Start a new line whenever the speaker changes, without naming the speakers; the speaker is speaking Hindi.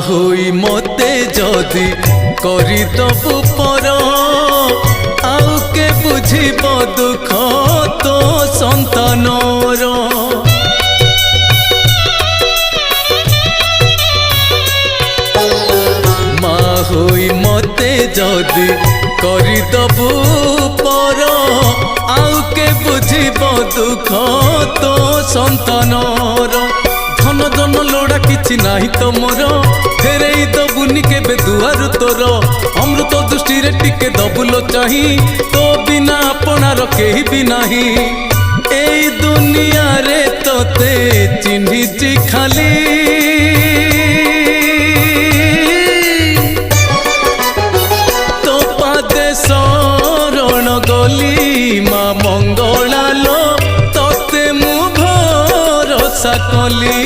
होई मते जदि करिदबु पर आउ के बुझिब दुख तो संतानर माँ होई मते जदि करिदबु पर आउ के बुझिब दुख तो संतानर धन धन लोड़ा किछि नाही तो मोर फेरई दबुनि केबे दुआर तोर अमृत दृष्टि रे टिके दबुलो चाही तो बिना अपनार केही भी नाही एई दुनिया रे तोते चिन्हिछि खाली तो पादे शरण गली माँ मंगला लो तोते मु भरोसा कली।